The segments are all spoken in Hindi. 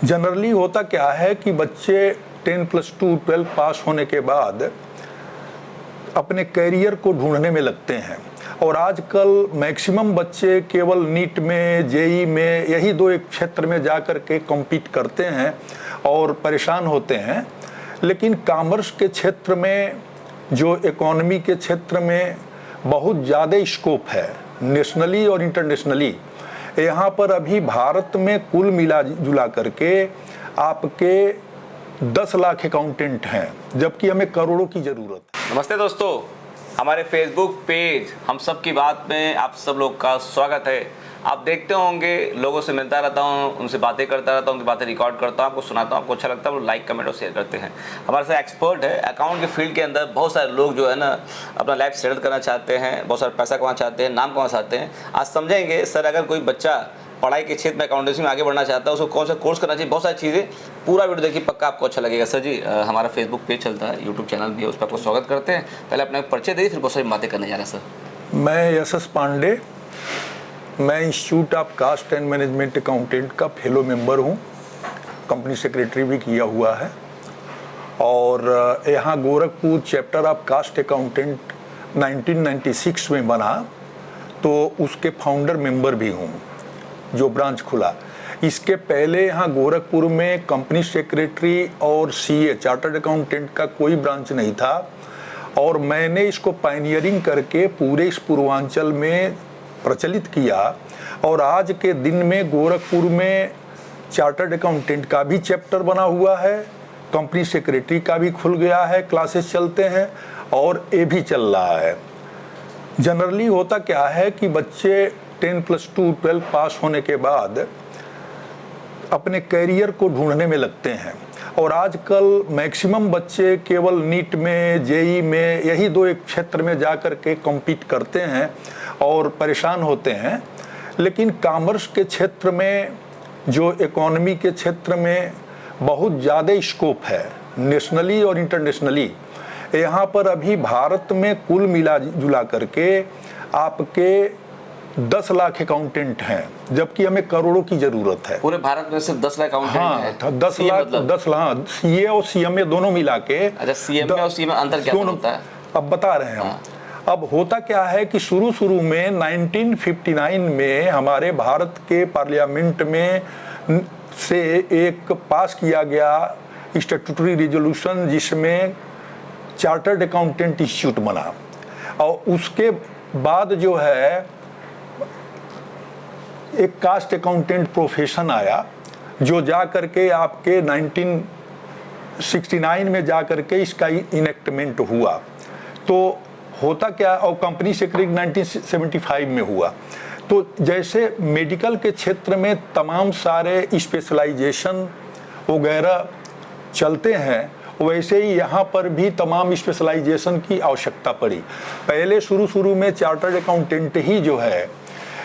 जनरली होता क्या है कि बच्चे 10+2 12 पास होने के बाद अपने कैरियर को ढूंढने में लगते हैं और आजकल मैक्सिमम बच्चे केवल नीट में, जेई में, यही दो एक क्षेत्र में जा कर के कम्पीट करते हैं और परेशान होते हैं। लेकिन कॉमर्स के क्षेत्र में, जो इकोनॉमी के क्षेत्र में बहुत ज़्यादा स्कोप है नेशनली और इंटरनेशनली। यहाँ पर अभी भारत में कुल मिला जुला करके आपके 10 लाख अकाउंटेंट हैं, जबकि हमें करोड़ों की ज़रूरत है। नमस्ते दोस्तों, हमारे फेसबुक पेज हम सब की बात में आप सब लोग का स्वागत है। आप देखते होंगे, लोगों से मिलता रहता हूँ, उनसे बातें करता रहता हूँ, उनकी बातें रिकॉर्ड करता हूँ, आपको सुनाता हूँ, आपको अच्छा लगता है वो लाइक, कमेंट और शेयर करते हैं। हमारे साथ एक्सपर्ट है अकाउंट के फील्ड के अंदर। बहुत सारे लोग जो है ना अपना लाइफ सेटल करना चाहते हैं, बहुत सारा पैसा कमाना चाहते हैं, नाम कमाना चाहते हैं। आज समझेंगे सर, अगर कोई बच्चा पढ़ाई के क्षेत्र में अकाउंटेंसी में आगे बढ़ना चाहता है, उसको कौन सा कोर्स करना चाहिए, बहुत सारी चीज़ें। पूरा वीडियो देखिए, पक्का आपको अच्छा लगेगा। सर जी, हमारा फेसबुक पेज चलता है, यूट्यूब चैनल भी है, उस पर आपको स्वागत करते हैं। पहले अपना परिचय दीजिए, फिर बहुत सारी बातें करने जा रहे हैं सर। मैं एस पांडे, मैं institute of cost and management accountant का फेलो मेंबर हूँ, कंपनी सेक्रेटरी भी किया हुआ है और यहाँ Gorakhpur chapter of cost accountant 1996 में बना, तो उसके फाउंडर मेंबर भी हूँ, जो ब्रांच खुला। इसके पहले यहाँ गोरखपुर में कंपनी सेक्रेटरी और सीए चार्टर्ड अकाउंटेंट का कोई ब्रांच नहीं था और मैंने इसको पायनियरिंग करके पूरे इस पूर्वांचल में प्रचलित किया और आज के दिन में गोरखपुर में चार्टर्ड अकाउंटेंट का भी चैप्टर बना हुआ है, कंपनी सेक्रेटरी का भी खुल गया है, क्लासेस चलते हैं और ये भी चल रहा है। जनरली होता क्या है कि बच्चे 10+2 12 पास होने के बाद अपने कैरियर को ढूंढने में लगते हैं और आजकल मैक्सिमम बच्चे केवल नीट में, जेई में, यही दो एक क्षेत्र में जा कर के कम्पीट करते हैं और परेशान होते हैं। लेकिन कॉमर्स के क्षेत्र में, जो इकोनॉमी के क्षेत्र में बहुत ज़्यादा स्कोप है नेशनली और इंटरनेशनली। यहाँ पर अभी भारत में कुल मिला जुला करके आपके 10 लाख अकाउंटेंट हैं, जबकि हमें करोड़ों की ज़रूरत है। पूरे भारत में सिर्फ 10 लाख अकाउंटेंट हैं? हाँ, 10 लाख सीए और सीएमए दोनों मिला के। अच्छा, सीएमए और सीएमए अंतर क्या होता है? अब बता रहे हैं हम। अब होता क्या है कि शुरू में 1959 में हमारे भारत के पार्लियामेंट में से एक पास किया गया स्टैट्यूटरी रिजोल्यूशन, जिसमें चार्टर्ड अकाउंटेंट इंस्टीट्यूट बना और उसके बाद जो है एक कास्ट अकाउंटेंट प्रोफेशन आया, जो जा करके आपके 1969 में जा करके इसका इनेक्टमेंट हुआ। तो होता क्या, और कंपनी सेक्रेटरी 1975 में हुआ। तो जैसे मेडिकल के क्षेत्र में तमाम सारे स्पेशलाइजेशन वगैरह चलते हैं, वैसे ही यहाँ पर भी तमाम स्पेशलाइजेशन की आवश्यकता पड़ी। पहले शुरू में चार्टर्ड अकाउंटेंट ही जो है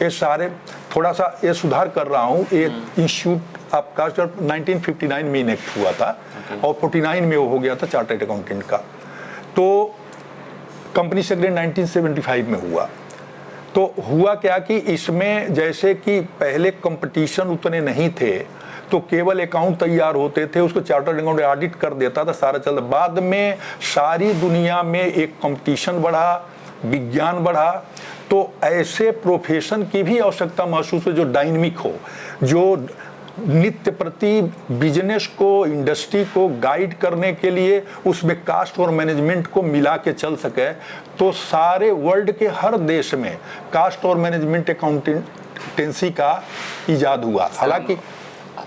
ये सारे, थोड़ा सा ये सुधार कर रहा हूँ, ये इंस्टीट्यूट ऑफ कास्ट 1959 में इनेक्ट हुआ था और 49 में वो हो गया था चार्टर्ड अकाउंटेंट का। तो कंपनी सेक्रेटरी 1975 में हुआ। तो हुआ क्या कि इसमें जैसे कि पहले कंपटीशन उतने नहीं थे, तो केवल अकाउंट तैयार होते थे, उसको चार्टर्ड अकाउंटेंट ऑडिट कर देता था, सारा चलता। बाद में सारी दुनिया में एक कंपटीशन बढ़ा, विज्ञान बढ़ा, तो ऐसे प्रोफेशन की भी आवश्यकता महसूस हो जो डायनामिक हो, जो नित्य प्रति बिजनेस को, इंडस्ट्री को गाइड करने के लिए उसमें कास्ट और मैनेजमेंट को मिला के चल सके। तो सारे वर्ल्ड के हर देश में कास्ट और मैनेजमेंट अकाउंटेंसी का इजाद हुआ। हालांकि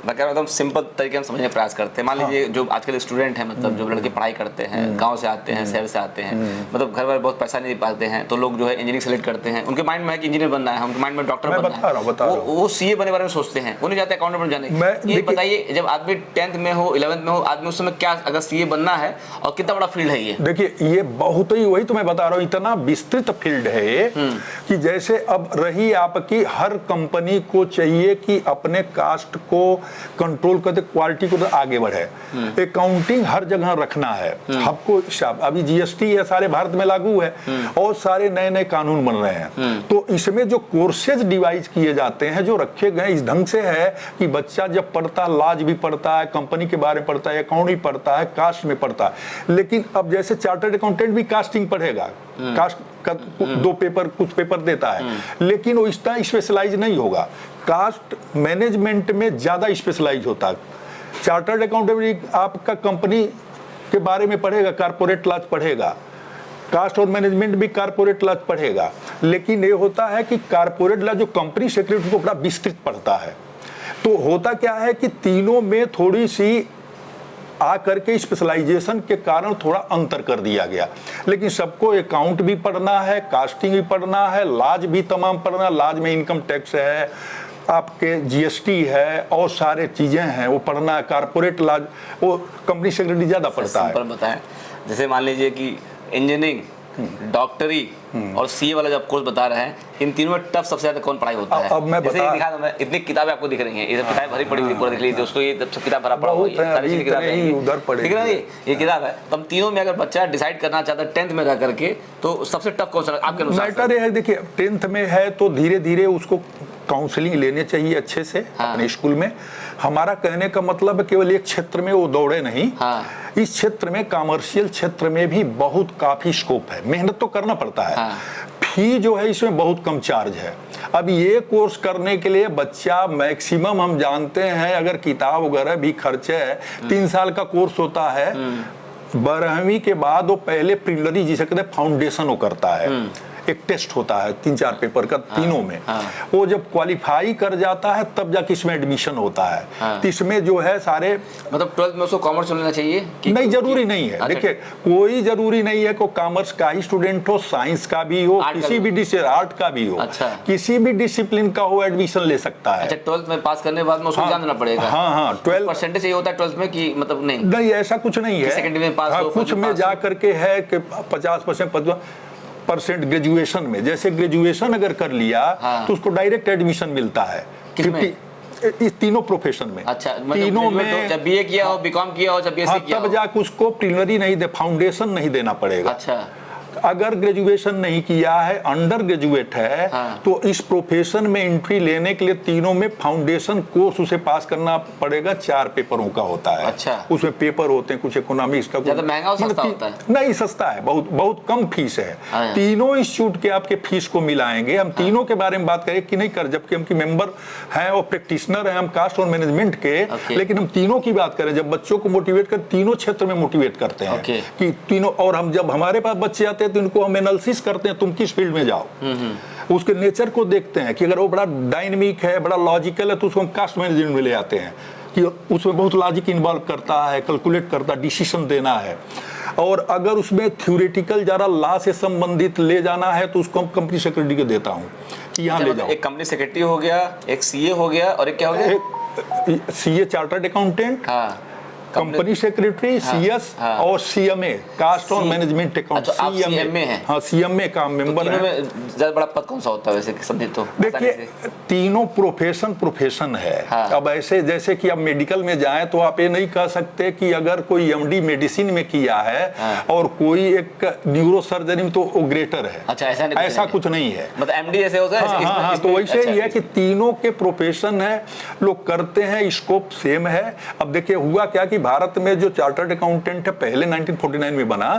मैं कह रहा हूँ सिंपल तरीके से समझने का प्रयास करते हैं। मान लीजिए जो आजकल स्टूडेंट हैं, मतलब जो लड़के पढ़ाई करते हैं, गांव से आते हैं, शहर से आते हैं, मतलब घर वाले बहुत पैसा नहीं पाते हैं, तो लोग जो है इंजीनियरिंग सेलेक्ट करते हैं। उनके माइंड में है कि इंजीनियर बनना है, उनके माइंड में डॉक्टर बनना है, वो सीए बनने बारे में सोचते हैं, वो नहीं चाहते अकाउंटेंट बन जाने। ये बताइए, जब आदमी 10th में हो, 11th में हो, आदमी उस समय क्या, अगर सीए बनना है, और कितना बड़ा फील्ड है ये? देखिए, ये बहुत ही, वही तो मैं बता रहा हूँ, इतना विस्तृत फील्ड है कि जैसे अब रही आपकी, हर कंपनी को चाहिए कि अपने कास्ट को कंट्रोल करते, क्वालिटी को तो आगे बढ़े। अकाउंटिंग हर जगह रखना है आपको। अभी जीएसटी है, सारे भारत में लागू है और सारे नए नए कानून बन रहे हैं। तो इसमें जो कोर्सेज डिवाइस किए जाते हैं, जो रखे गए इस ढंग से है कि बच्चा जब पढ़ता है, लॉज भी पढ़ता है, कंपनी के बारे में पढ़ता है, अकाउंट भी पढ़ता है, कास्ट में पढ़ता है। लेकिन अब जैसे चार्टर्ड अकाउंटेंट भी कास्टिंग पढ़ेगा, कास्ट का 2 पेपर कुछ पेपर देता है, लेकिन वो इतना स्पेशलाइज नहीं होगा। कास्ट मैनेजमेंट में ज्यादा स्पेशलाइज होता है। चार्टर्ड अकाउंटेंट आपका कंपनी के बारे में पढ़ेगा, कारपोरेट लॉज पढ़ेगा, कास्ट और मैनेजमेंट भी कारपोरेट लॉज पढ़ेगा। लेकिन ये होता है कि कारपोरेट लॉज जो कंपनी सेक्रेटरी को बड़ा विस्तृत पढ़ता है। तो होता क्या है कि तीनों में थोड़ी सी आकर के स्पेशलाइजेशन के कारण थोड़ा अंतर कर दिया गया। लेकिन सबको अकाउंट भी पढ़ना है, कास्टिंग भी पढ़ना है, लॉज भी तमाम पढ़ना। लॉज में इनकम टैक्स है, आपके जीएसटी है और सारे चीजें हैं वो पढ़ना है। कारपोरेट लॉज वो कंपनी सेक्रेटरी ज्यादा पढ़ता है। बताएं, जैसे मान लीजिए कि इंजीनियरिंग, डॉक्टरी और सीए वाला जो आप कोर्स बता रहे हैं, इन तीनों में टफ सबसे ज्यादा कौन पढ़ाई होता है? अब मैं जैसे दिखा दूं, मैं इतनी किताबें आपको दिख रही हैं, ये सब किताबें भरी पड़ी हुई पूरा दिख लीजिए दोस्तों, ये सब किताब भरा पड़ा हुआ है, सारी चीजें किताबें हैं, उधर पढ़े दिख रहा है ये किताब है। तो हम तीनों में अगर बच्चा डिसाइड करना चाहता है 10th में रह करके, तो सबसे टफ कौन सा आपके अनुसार? मैटर है, देखिए 10th में है तो धीरे धीरे उसको काउंसलिंग लेने चाहिए अच्छे से अपने स्कूल में। हमारा कहने का मतलब केवल एक क्षेत्र में वो दौड़े नहीं, इस क्षेत्र में कॉमर्शियल क्षेत्र में भी बहुत काफी स्कोप है। मेहनत तो करना पड़ता है, फी जो है इसमें बहुत कम चार्ज है। अब ये कोर्स करने के लिए बच्चा मैक्सिमम हम जानते हैं, अगर किताब वगैरह भी खर्चे है, 3 साल का कोर्स होता है। 12वीं के बाद वो पहले प्रिलिमिनरी जिसे कहते हैं फाउंडेशन वो करता है, एक टेस्ट होता है 3-4 पेपर का तीनों में। वो जब क्वालिफाई कर जाता है तब जाके इसमें एडमिशन होता है। तो इसमें जो है सारे मतलब 12th में उसको कॉमर्स लेना चाहिए नहीं, जरूरी नहीं है। देखिए कोई जरूरी नहीं है कि कॉमर्स का ही स्टूडेंट हो, साइंस का भी हो, किसी भी आर्ट का भी हो, किसी भी डिसिप्लिन का हो, एडमिशन ले सकता है। 12th में पास करने के बाद में उसको एग्जाम देना पड़ेगा? हाँ, 12 परसेंटेज चाहिए होता है 12th में कि मतलब नहीं ऐसा कुछ नहीं है। सेकेंडरी में पास हो, कुछ में जा करके है कि 50% ग्रेजुएशन में, जैसे ग्रेजुएशन अगर कर लिया तो उसको डायरेक्ट एडमिशन मिलता है। इस तीनों प्रोफेशन में। अच्छा, तीनों में जब बीए किया हो, बीकॉम किया हो, जब बीएससी किया हो, तब जाके उसको प्रीलिमिनरी नहीं दे, फाउंडेशन नहीं देना पड़ेगा। अच्छा, अगर ग्रेजुएशन नहीं किया है, अंडर ग्रेजुएट है, तो इस प्रोफेशन में एंट्री लेने के लिए तीनों में फाउंडेशन कोर्स उसे पास करना पड़ेगा। 4 पेपरों का होता है। अच्छा, उसमें पेपर होते हैं, कुछ इकोनॉमिक्स का, ज्यादा महंगा और सस्ता होता है? नहीं, सस्ता है, बहुत बहुत कम फीस है। तीनों इंस्टीट्यूट के आपके फीस को मिलाएंगे। हम तीनों के बारे में बात करें कि नहीं कर, जबकि हम मेंबर हैं और प्रैक्टिशनर हैं हम कास्ट और मैनेजमेंट के, लेकिन हम तीनों की बात करें, जब बच्चों को मोटिवेट कर, तीनों क्षेत्र में मोटिवेट करते हैं कि तीनों। और हम जब हमारे पास बच्चे आते हैं तो इनको हम एनालिसिस करते हैं, तुम किस फील्ड में जाओ, उसके नेचर को देखते हैं कि अगर वो बड़ा डायनेमिक है, बड़ा लॉजिकल है, तो उसको हम कास्ट मैनेजमेंट में ले आते हैं कि उसमें बहुत लॉजिक इन्वॉल्व करता है, कैलकुलेट करता है, डिसीजन देना है। और अगर उसमें थ्योरेटिकल जरा लॉ से संबंधित ले जाना है तो उसको हम कंपनी सेक्रेटरी को देता हूँ कि यहाँ ले जाओ। एक कंपनी सेक्रेटरी हो गया, एक सीए हो गया, और एक क्या हो गया? CA chartered accountant, company secretary, CS और सीएमए, कास्ट और मैनेजमेंट अकाउंट। सीएमए है? हाँ, सीएमए का मेंबर है। ज्यादा बड़ा पद कौन सा होता है वैसे समझे तो? देखिए तीनों प्रोफेशन है। अब ऐसे जैसे कि अब मेडिकल में जाएं तो आप ये नहीं कह सकते कि अगर कोई एमडी मेडिसिन में किया है और कोई एक न्यूरो सर्जरी में तो वो ग्रेटर है। अच्छा, ऐसा कुछ नहीं है। मतलब एमडी जैसे होता है। हाँ, तो वैसे ही है कि तीनों के प्रोफेशन है, लोग करते हैं, स्कोप सेम है। अब देखिए हुआ क्या कि भारत में जो चार्टर्ड अकाउंटेंट है पहले 1949 में बना,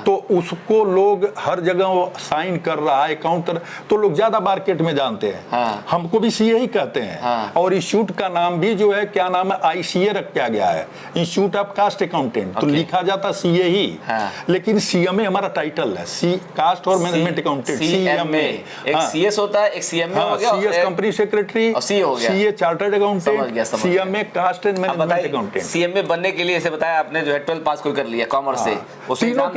तो उसको लोग हर जगह साइन कर रहा है, अकाउंट, तो लोग ज्यादा मार्केट में जानते हैं। हमको भी सीए ही कहते हैं। और इंस्टीट्यूट का नाम भी जो है, क्या नाम है, आईसीए रखा गया है, इंस्टीट्यूट ऑफ कास्ट अकाउंटेंट। तो लिखा जाता सीए ही, लेकिन सीएमए हमारा टाइटल है, सी कास्ट और मैनेजमेंट अकाउंटेंट, सीएमए। एक सीएस होता है, एक सीएमए हो गया, CS company secretary, CA chartered accountant, CMA cost and management accountant. CMA बनने के लिए ऐसे बताया आपने जो है 12th पास कोई कर लिया कॉमर्स से, तीनों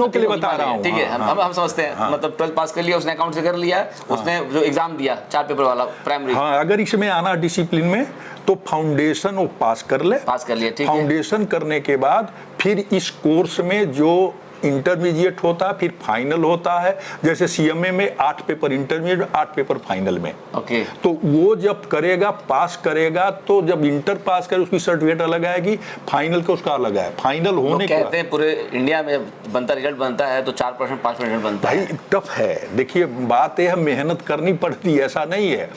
के लिए बता रहा हूं। ठीक है, हम समझते हैं, मतलब 12th पास कर लिया उसने, अकाउंट से कर लिया उसने, जो एग्जाम दिया 4 पेपर वाला प्राइमरी। हाँ, अगर इसमें आना डिसिप्लिन में तो फाउंडेशन वो पास कर ले, पास कर लिया, ठीक है। फाउंडेशन करने के बाद फिर इस कोर्स में जो इंटरमीडिएट होता है, फिर फाइनल होता है। जैसे सीएमए में 8 पेपर इंटरमीडिएट, 8 पेपर फाइनल में। ओके। तो वो जब करेगा, पास करेगा, तो जब इंटर पास करे उसकी सर्टिफिकेट अलग आएगी, फाइनल का उसका अलग है। फाइनल होने के कहते हैं पूरे इंडिया में बनता रिजल्ट बनता है तो 4% 5% बनता है। भाई टफ है। देखिए बात यह है, मेहनत करनी पड़ती है, ऐसा नहीं है।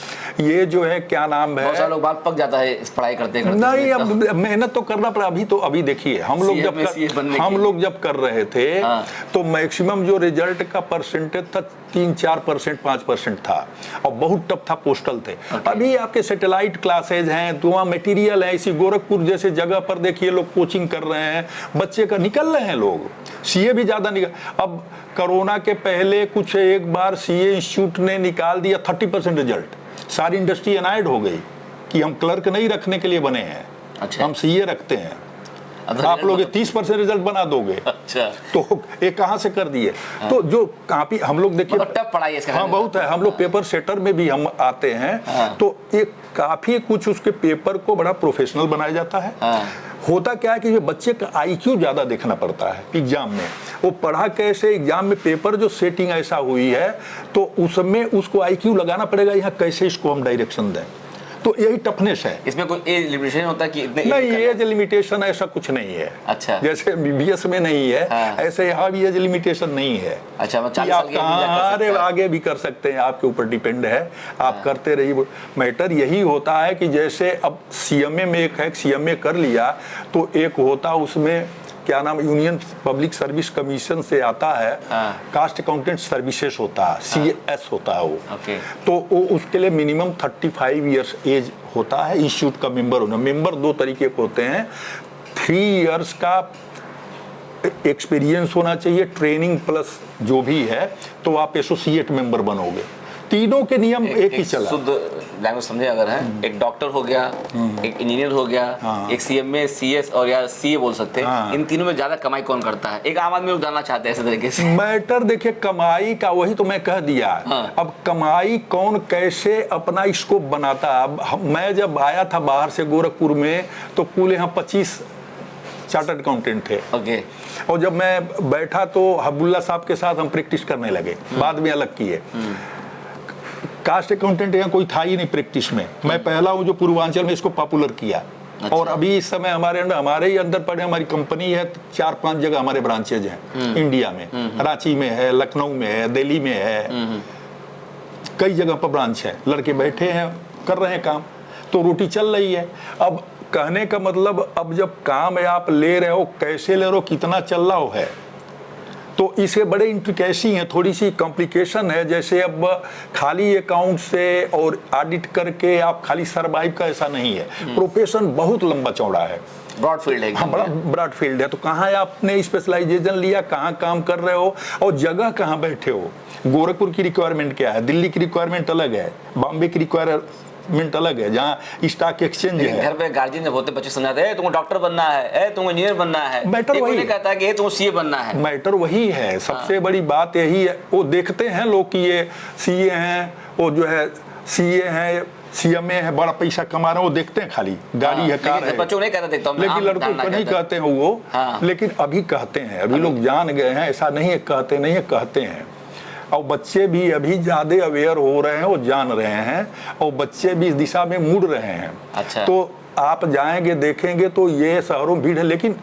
ये जो है क्या नाम है, बहुत सारे लोग बात पक जाता है इस पढ़ाई करते नहीं, अब मेहनत तो करना पड़ा। अभी देखिए हम लोग जब कर रहे थे तो मैक्सिमम जो रिजल्ट का परसेंटेज था 3-4%, 5% था और बहुत टफ था, पोस्टल थे। अभी आपके सैटेलाइट क्लासेज हैं, तो वहाँ मटेरियल है। इसी गोरखपुर जैसे जगह पर देखिए लोग कोचिंग कर रहे हैं, बच्चे का निकल रहे हैं, लोग सीए भी ज़्यादा निकल। अब कोरोना के पहले कुछ एक बार सीए इंस्टीट्यूट ने निकाल दिया 30% रिजल्ट। सारी इंडस्ट्री अनाइड हो गई कि हम क्लर्क नहीं रखने के लिए बने हैं, अच्छा, हम सीए रखते हैं। आप लोग 30% रिजल्ट बना दोगे। अच्छा, तो ये कहाँ से कर दिए। तो जो काफी हम लोग देखिए टफ पढ़ाई है। हाँ बहुत है। हम लोग पेपर सेटर में भी हम आते हैं, तो ये काफी कुछ उसके पेपर को बड़ा प्रोफेशनल बनाया जाता है। होता क्या है कि ये बच्चे का आईक्यू ज्यादा देखना पड़ता है एग्जाम में। वो पढ़ा कैसे, एग्जाम में पेपर जो सेटिंग ऐसा हुई है तो उसमें उसको आईक्यू लगाना पड़ेगा, यहाँ कैसे इसको हम डायरेक्शन दें। तो यही टफनेस है। इसमें कोई एज लिमिटेशन होता है कि इतने नहीं, एज लिमिटेशन ऐसा कुछ नहीं है। अच्छा, जैसे बीबीएस में नहीं है, ऐसे यहाँ भी एज लिमिटेशन नहीं है। अच्छा, आप कहाँ आगे भी कर सकते हैं, आपके ऊपर डिपेंड है, आप करते रहिए। मैटर यही होता है कि जैसे अब सीएमए में एक है, सीएमए कर लिया तो एक होता उसमें क्या नाम, यूनियन पब्लिक सर्विस कमीशन से आता है, कास्ट अकाउंटेंट सर्विसेज होता है, सीएस होता है वो। तो वो उसके लिए मिनिमम 35 ईयर्स एज होता है इंस्टीट्यूट का मेंबर होना। मेंबर 2 तरीके के होते हैं, 3 ईयर्स का एक्सपीरियंस होना चाहिए, ट्रेनिंग प्लस जो भी है, तो आप एसोसिएट मेंबर बनोगे। तीनों के नियम एक ही चला। शुद्ध लैंग्वेज समझे अगर है, एक डॉक्टर हो गया, एक इंजीनियर हो गया, एक सीएमए, सीएस और या सीए बोल सकते हैं। इन तीनों में ज्यादा कमाई कौन करता है? एक आम आदमी लोग जानना चाहते हैं ऐसे तरीके से। मैटर देखिए कमाई का, वही तो मैं कह दिया। अब कमाई कौन कैसे अपना स्कोप बनाता। अब मैं जब आया था बाहर से गोरखपुर में तो कुल यहाँ 25 चार्टर्ड अकाउंटेंट थे। ओके। और जब मैं बैठा तो हब्बुल्ला साहब के साथ हम प्रैक्टिस करने लगे, बाद में अलग किए। कास्ट अकाउंटेंट यहाँ कोई था ही नहीं प्रैक्टिस में। मैं पहला हूँ जो पूर्वांचल में इसको पॉपुलर किया। अच्छा। और अभी इस समय हमारे ही अंदर पड़े, हमारी कंपनी है, 4-5 जगह हमारे ब्रांचेज हैं इंडिया में। रांची में है, लखनऊ में है, दिल्ली में है, कई जगह पर ब्रांच है। लड़के बैठे हैं, कर रहे हैं काम, तो रोटी चल रही है। अब कहने का मतलब, अब जब काम आप ले रहे हो, कैसे ले रहे हो, कितना चल रहा है, तो इसे बड़े इंट्रिकेसी है, थोड़ी सी कॉम्प्लिकेशन है। जैसे अब खाली अकाउंट से और ऑडिट करके आप खाली सरवाइव का ऐसा नहीं है। प्रोफेशन बहुत लंबा चौड़ा है, ब्रॉड फील्ड है। हाँ, बड़ा ब्रॉड फील्ड है। तो कहाँ आपने स्पेशलाइजेशन लिया, कहाँ काम कर रहे हो और जगह कहाँ बैठे हो। गोरखपुर की रिक्वायरमेंट क्या है, दिल्ली की रिक्वायरमेंट अलग है, बॉम्बे की रिक्वायरमेंट अलग है, जहाँ स्टॉक एक्सचेंज है। घर पे गार्जियन जब होते बच्चे समझाते हैं तुमको डॉक्टर बनना है, तुमको इंजीनियर बनना है, मैटर वही नहीं कहता कि तुमको सीए बनना है। मैटर वही है, सबसे बड़ी बात यही है। वो देखते हैं लोग कि ये सीए हैं, वो जो है सीए हैं, सीएमए है, बड़ा पैसा कमा रहे हैं, वो देखते हैं खाली गाड़ी है, कार है। बच्चों नहीं कहता देखता हूं, लेकिन लड़कों को नहीं कहते हैं वो। लेकिन अभी कहते हैं, अभी लोग जान गए हैं, ऐसा नहीं है कहते नहीं है, कहते हैं। और बच्चे भी अभी ज्यादा अवेयर हो रहे हैं, वो जान रहे हैं और बच्चे भी इस दिशा में मुड़ रहे हैं। अच्छा। तो आप जाएंगे देखेंगे तो ये शहरों में भीड़ है, लेकिन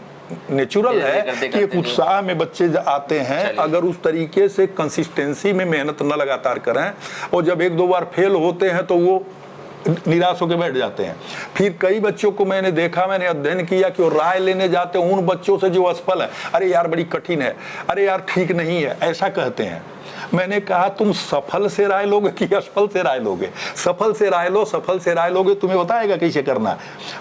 नेचुरल है कि एक उत्साह में बच्चे आते हैं। अगर उस तरीके से कंसिस्टेंसी में मेहनत न लगातार करें, और जब 1-2 बार फेल होते हैं तो वो निराश होकर बैठ जाते हैं। फिर कई बच्चों को मैंने देखा, मैंने अध्ययन किया कि वो राय लेने जाते हैं उन बच्चों से जो असफल है। अरे यार बड़ी कठिन है, अरे यार ठीक नहीं है, ऐसा कहते हैं। मैंने कहा तुम सफल से राय लोगे कि असफल से राय लोगे? सफल से राय लो, सफल से राय लोगे, तुम्हें बताएगा कैसे करना।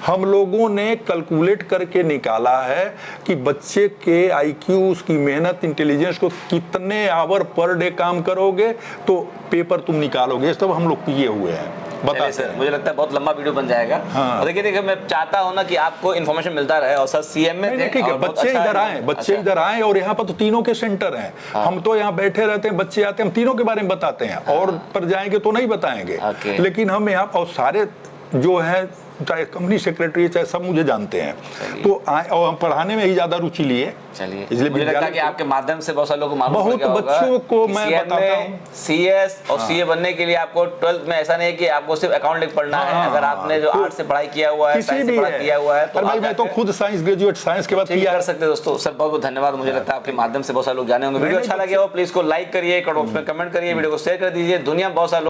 हम लोगों ने कैलकुलेट करके निकाला है कि बच्चे के आईक्यू, उसकी मेहनत, इंटेलिजेंस को कितने आवर पर डे काम करोगे तो पेपर तुम निकालोगे। सब हम लोग किए हुए हैं, बताते हैं। मुझे लगता है बहुत लंबा वीडियो बन जाएगा। और देखिए मैं चाहता हूँ ना कि आपको इन्फॉर्मेशन मिलता रहे। और सर सीएम में बच्चे इधर आए, बच्चे इधर आए, और यहाँ पर तो तीनों के सेंटर हैं। हम तो यहाँ बैठे रहते हैं, बच्चे आते हैं, हम तीनों के बारे में बताते हैं। और पर जाएंगे तो नहीं बताएंगे, लेकिन हम यहाँ और सारे जो है चाहे कंपनी सेक्रेटरी चाहे सब मुझे जानते हैं। तो और हम पढ़ाने में ही ज़्यादा रुचि लिए। चलिए, इसलिए मुझे लगता है कि आपके माध्यम से बहुत सारे लोगों को मालूम बहुत पड़ गया होगा बच्चों को कि मैं CA बताता में हूँ। CS और CA बनने के लिए आपको 12th में ऐसा नहीं है कि आपको सिर्फ अकाउंट लिख पढ़ना है। अगर आपने जो आर्ट से पढ़ाई किया हुआ है, किसी साइंस से भी पढ़ाई किया हुआ है, तो अरे भाई आप मैं तो जाके खुद साइंस ग्रेजुएट साइंस के बाद ठीक किया कर सकते हैं। दोस्तों सर बहुत बहुत धन्यवाद। मुझे लगता है आपके माध्यम से बहुत सारे लोग जाने होंगे। वीडियो अच्छा लगे हो प्लीज को लाइक करिए, कमेंट बॉक्स में कमेंट करिए, वीडियो को शेयर कर दीजिए। दुनिया में बहुत सारे